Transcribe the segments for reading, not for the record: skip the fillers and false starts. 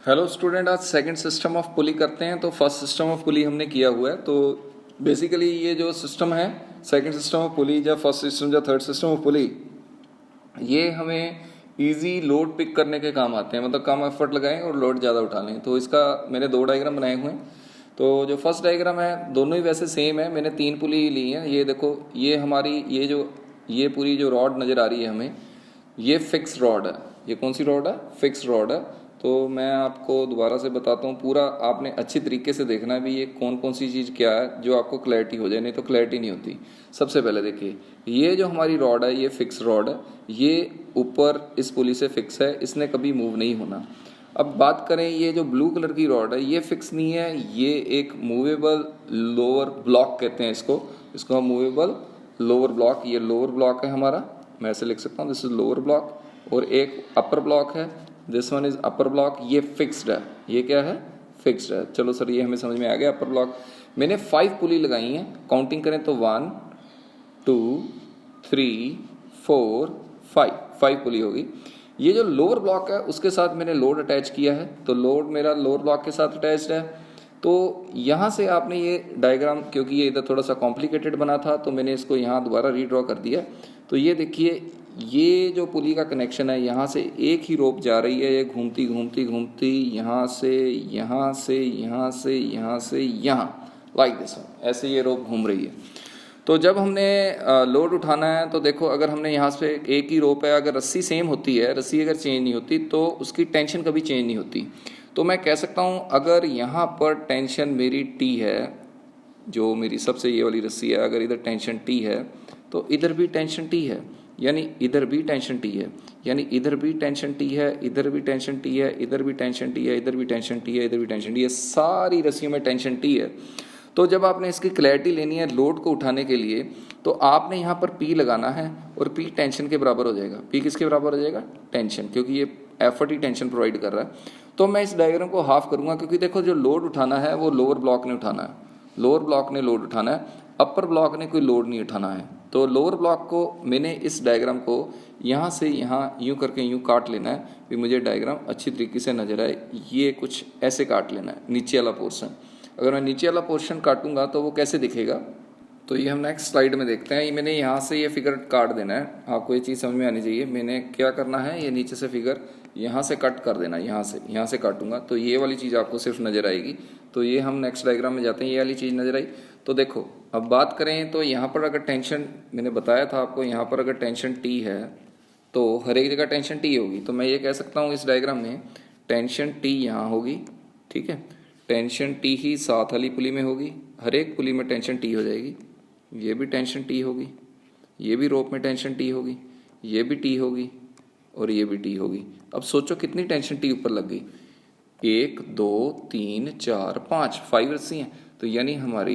Hello student, आज second system of pulley करते हैं। तो फर्स्ट सिस्टम ऑफ पुली हमने किया हुआ है। तो बेसिकली ये जो सिस्टम है, सेकंड सिस्टम ऑफ पुली या फर्स्ट सिस्टम या थर्ड सिस्टम ऑफ पुली, ये हमें इजी लोड पिक करने के काम आते हैं। मतलब कम एफर्ट लगाएं और लोड ज़्यादा उठा लें। तो इसका मैंने दो डायग्राम बनाए हुए हैं। तो जो फर्स्ट डायग्राम है, दोनों ही वैसे सेम है। मैंने 3 पुली ली है। ये देखो, ये हमारी ये पूरी जो रॉड नज़र आ रही है हमें, ये फिक्स रॉड है। ये कौन सी रॉड है? फिक्स रॉड है। तो मैं आपको दोबारा से बताता हूँ, पूरा आपने अच्छी तरीके से देखना है भी ये कौन कौन सी चीज़ क्या है, जो आपको क्लैरिटी हो जाए, नहीं तो क्लैरिटी नहीं होती। सबसे पहले देखिए, ये जो हमारी रॉड है, ये फिक्स रॉड है। ये ऊपर इस पुली से फिक्स है, इसने कभी मूव नहीं होना। अब बात करें, ये जो ब्लू कलर की रॉड है, ये फिक्स नहीं है। ये एक मूवेबल लोअर ब्लॉक कहते हैं इसको हम मूवेबल लोअर ब्लॉक। ये लोअर ब्लॉक है हमारा, मैं ऐसे लिख सकता हूँ, दिस इज लोअर ब्लॉक। और एक अपर ब्लॉक है, this one is upper block. ये फिक्स्ड है। ये क्या है? फिक्स्ड है। चलो सर, ये हमें समझ में आ गया। अपर ब्लॉक मैंने 5 पुली लगाई हैं। काउंटिंग करें तो 1 2 3 4 5 पुली होगी। ये जो लोअर ब्लॉक है, उसके साथ मैंने लोड अटैच किया है। तो लोड मेरा लोअर ब्लॉक के साथ अटैच्ड है। तो यहाँ से आपने ये डायग्राम, क्योंकि ये इधर थोड़ा सा कॉम्प्लिकेटेड बना था, तो मैंने इसको यहाँ दोबारा रीड्रॉ कर दिया। तो ये देखिए, ये जो पुली का कनेक्शन है, यहाँ से एक ही रोप जा रही है। ये घूमती घूमती घूमती यहाँ से यहाँ से यहाँ से यहाँ से यहाँ, लाइक दिस, ऐसे ये रोप घूम रही है। तो जब हमने लोड उठाना है, तो देखो, अगर हमने यहाँ से एक ही रोप है, अगर रस्सी सेम होती है, रस्सी अगर चेंज नहीं होती, तो उसकी टेंशन कभी चेंज नहीं होती। तो मैं कह सकता हूँ, अगर यहाँ पर टेंशन मेरी टी है, जो मेरी सबसे ये वाली रस्सी है, अगर इधर टेंशन टी है, तो इधर भी टेंशन टी है, यानी इधर भी टेंशन टी है, यानी इधर भी टेंशन टी है, इधर भी टेंशन टी है, इधर भी टेंशन टी है, इधर भी टेंशन टी है, इधर भी टेंशन टी है, सारी रस्सियों में टेंशन टी है। तो जब आपने इसकी क्लैरिटी लेनी है लोड को उठाने के लिए, तो आपने यहाँ पर P लगाना है, और P टेंशन के बराबर हो जाएगा। P किसके बराबर हो जाएगा? टेंशन, क्योंकि ये एफर्ट ही टेंशन प्रोवाइड कर रहा है। तो मैं इस डायग्राम को हाफ करूँगा, क्योंकि देखो, जो लोड उठाना है वो लोअर ब्लॉक ने उठाना है। लोअर ब्लॉक ने लोड उठाना है, अपर ब्लॉक ने कोई लोड नहीं उठाना है। तो लोअर ब्लॉक को मैंने इस डायग्राम को यहाँ से यहाँ यूँ करके यूँ काट लेना है भी मुझे डायग्राम अच्छी तरीके से नजर आए। ये कुछ ऐसे काट लेना है नीचे वाला पोर्शन। अगर मैं नीचे वाला पोर्शन काटूंगा तो वो कैसे दिखेगा, तो ये हम नेक्स्ट स्लाइड में देखते हैं। ये मैंने यहाँ से ये फिगर काट देना है। आपको ये चीज़ समझ में आनी चाहिए। मैंने क्या करना है, ये नीचे से फिगर यहाँ से कट कर देना। यहाँ से काटूंगा तो ये वाली चीज़ आपको सिर्फ नज़र आएगी। तो ये हम नेक्स्ट डायग्राम में जाते हैं। ये वाली चीज़ नज़र आई। तो देखो, अब बात करें तो यहाँ पर अगर टेंशन, मैंने बताया था आपको, यहाँ पर अगर टेंशन टी है, तो हर एक जगह टेंशन टी होगी। तो मैं ये कह सकता हूँ, इस डायग्राम में टेंशन टी यहाँ होगी, ठीक है। टेंशन टी ही साथ वाली पुली में होगी, हर एक पुली में टेंशन टी हो जाएगी। ये भी टेंशन टी होगी, ये भी रोप में टेंशन टी होगी, ये भी टी होगी, और ये भी टी होगी। अब सोचो कितनी टेंशन टी ऊपर लग गई। 1 2 3 4 5 5 रस्सी हैं। तो यानी हमारा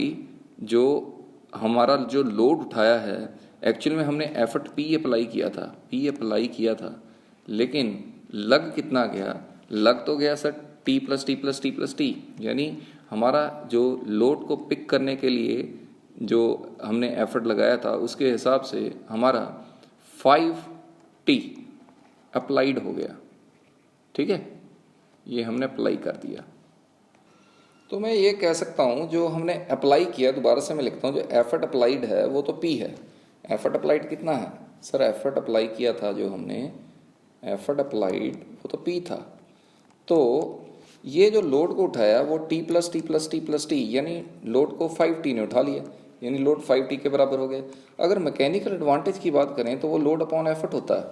जो लोड उठाया है, एक्चुअल में हमने एफर्ट P अप्लाई किया था, लेकिन लग कितना गया? लग तो गया sir T plus T plus T plus T, यानी हमारा जो लोड को पिक करने के लिए जो हमने एफर्ट लगाया था, उसके हिसाब से हमारा 5T अप्लाइड हो गया, ठीक है। ये हमने अप्लाई कर दिया। तो मैं ये कह सकता हूँ, जो हमने अप्लाई किया, दोबारा से मैं लिखता हूँ, जो एफर्ट अप्लाइड है वो तो P है। एफर्ट अप्लाइड कितना है सर? एफर्ट अप्लाई किया था जो हमने, एफर्ट अप्लाइड, वो तो P था। तो ये जो लोड को उठाया वो T plus T plus T plus T, यानी लोड को 5T ने उठा लिया, यानी लोड 5T के बराबर हो गया। अगर मैकेनिकल एडवांटेज की बात करें तो वो लोड अपॉन एफर्ट होता है।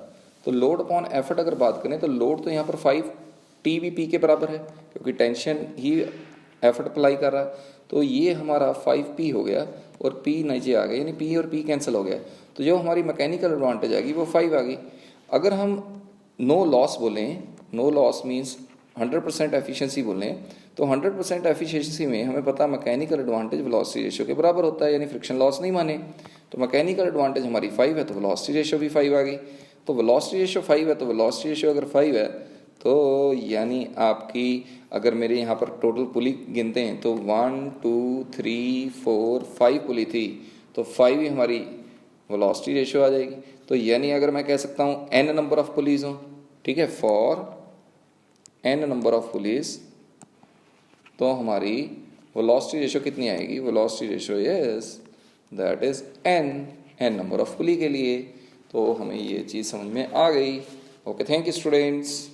तो लोड अपॉन एफर्ट अगर बात करें, तो लोड तो यहाँ पर 5T भी P के बराबर है, क्योंकि टेंशन ही एफर्ट अप्लाई कर रहा है। तो ये हमारा 5P हो गया, और P नीचे आ गया, यानी P और P कैंसिल हो गया। तो जो हमारी मैकेनिकल एडवांटेज आएगी वो 5 आ गई। अगर हम नो लॉस बोलें, नो लॉस मीन्स 100% एफिशिएंसी बोलें, तो 100% एफिशिएंसी में हमें पता है मैकेनिकल एडवांटेज वेलोसिटी रेशियो के बराबर होता है, यानी फ्रिक्शन लॉस नहीं माने। तो मैकेनिकल एडवांटेज हमारी 5 है, तो वेलोसिटी रेशियो भी 5 आ गई। तो वेलोसिटी रेशियो 5 है, तो वेलोसिटी रेशियो अगर 5 है, तो यानी आपकी, अगर मेरे यहाँ पर टोटल पुली गिनते हैं तो 1 2 3 4 5 पुली थी, तो 5 ही हमारी वेलोसिटी रेशियो आ जाएगी। तो यानी अगर मैं कह सकता हूँ n नंबर ऑफ पुलीज हों, ठीक है, for n number of pulleys, तो हमारी वेलोसिटी रेशो कितनी आएगी? Velocity ratio is that is n number of pulley के लिए। तो हमें ये चीज़ समझ में आ गई। Okay, thank you students.